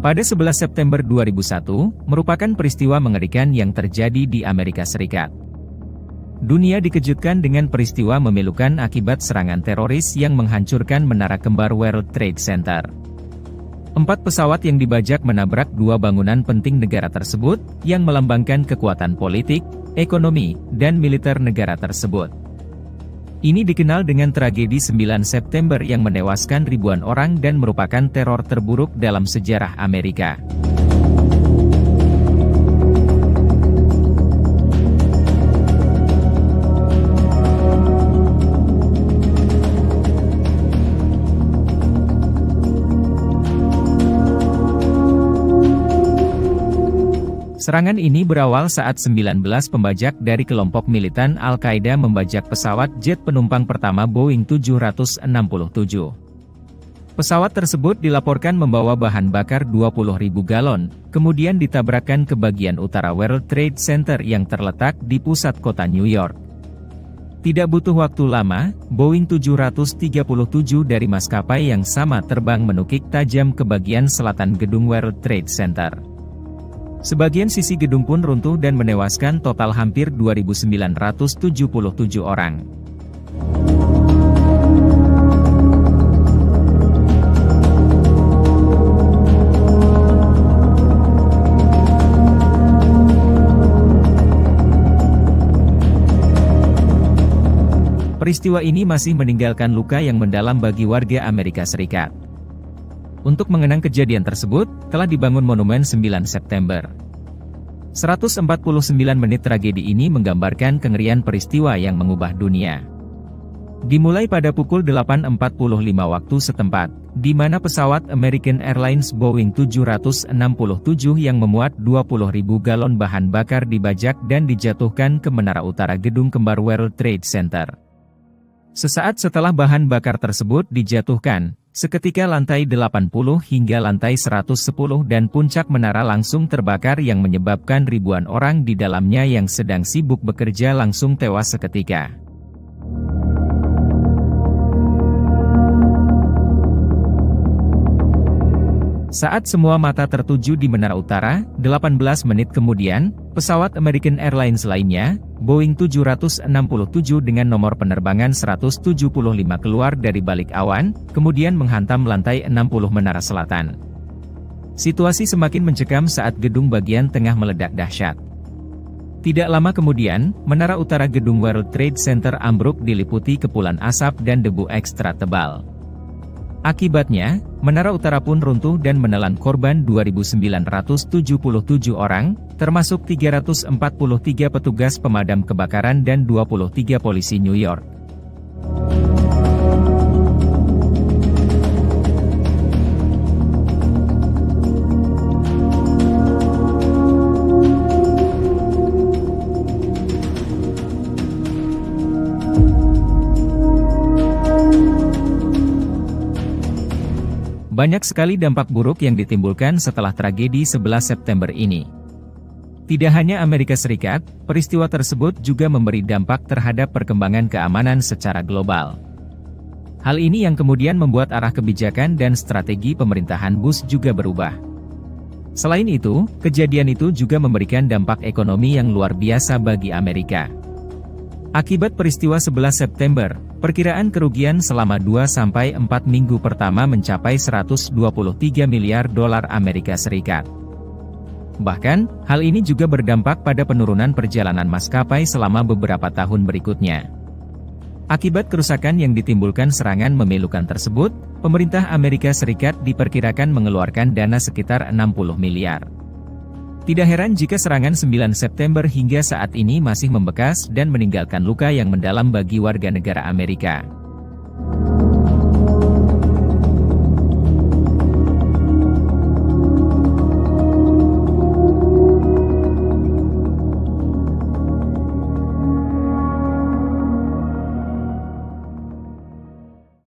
Pada 11 September 2001, merupakan peristiwa mengerikan yang terjadi di Amerika Serikat. Dunia dikejutkan dengan peristiwa memilukan akibat serangan teroris yang menghancurkan menara kembar World Trade Center. 4 pesawat yang dibajak menabrak 2 bangunan penting negara tersebut, yang melambangkan kekuatan politik, ekonomi, dan militer negara tersebut. Ini dikenal dengan tragedi 9 September yang menewaskan ribuan orang dan merupakan teror terburuk dalam sejarah Amerika. Serangan ini berawal saat 19 pembajak dari kelompok militan Al-Qaeda membajak pesawat jet penumpang pertama Boeing 767. Pesawat tersebut dilaporkan membawa bahan bakar 20.000 galon, kemudian ditabrakkan ke bagian utara World Trade Center yang terletak di pusat kota New York. Tidak butuh waktu lama, Boeing 737 dari maskapai yang sama terbang menukik tajam ke bagian selatan gedung World Trade Center. Sebagian sisi gedung pun runtuh dan menewaskan total hampir 2.977 orang. Peristiwa ini masih meninggalkan luka yang mendalam bagi warga Amerika Serikat. Untuk mengenang kejadian tersebut, telah dibangun Monumen 9 September. 149 menit tragedi ini menggambarkan kengerian peristiwa yang mengubah dunia. Dimulai pada pukul 8.45 waktu setempat, di mana pesawat American Airlines Boeing 767 yang memuat 20.000 galon bahan bakar dibajak dan dijatuhkan ke menara utara gedung kembar World Trade Center. Sesaat setelah bahan bakar tersebut dijatuhkan, seketika lantai 80 hingga lantai 110 dan puncak menara langsung terbakar yang menyebabkan ribuan orang di dalamnya yang sedang sibuk bekerja langsung tewas seketika. Saat semua mata tertuju di menara utara, 18 menit kemudian, pesawat American Airlines lainnya, Boeing 767 dengan nomor penerbangan 175 keluar dari balik awan, kemudian menghantam lantai 60 menara selatan. Situasi semakin mencekam saat gedung bagian tengah meledak dahsyat. Tidak lama kemudian, menara utara gedung World Trade Center ambruk diliputi kepulan asap dan debu ekstra tebal. Akibatnya, menara utara pun runtuh dan menelan korban 2.977 orang, termasuk 343 petugas pemadam kebakaran dan 23 polisi New York. Banyak sekali dampak buruk yang ditimbulkan setelah tragedi 11 September ini. Tidak hanya Amerika Serikat, peristiwa tersebut juga memberi dampak terhadap perkembangan keamanan secara global. Hal ini yang kemudian membuat arah kebijakan dan strategi pemerintahan Bush juga berubah. Selain itu, kejadian itu juga memberikan dampak ekonomi yang luar biasa bagi Amerika. Akibat peristiwa 11 September, perkiraan kerugian selama 2-4 minggu pertama mencapai 123 miliar dolar Amerika Serikat. Bahkan, hal ini juga berdampak pada penurunan perjalanan maskapai selama beberapa tahun berikutnya. Akibat kerusakan yang ditimbulkan serangan memilukan tersebut, pemerintah Amerika Serikat diperkirakan mengeluarkan dana sekitar 60 miliar. Tidak heran jika serangan 9 September hingga saat ini masih membekas dan meninggalkan luka yang mendalam bagi warga negara Amerika.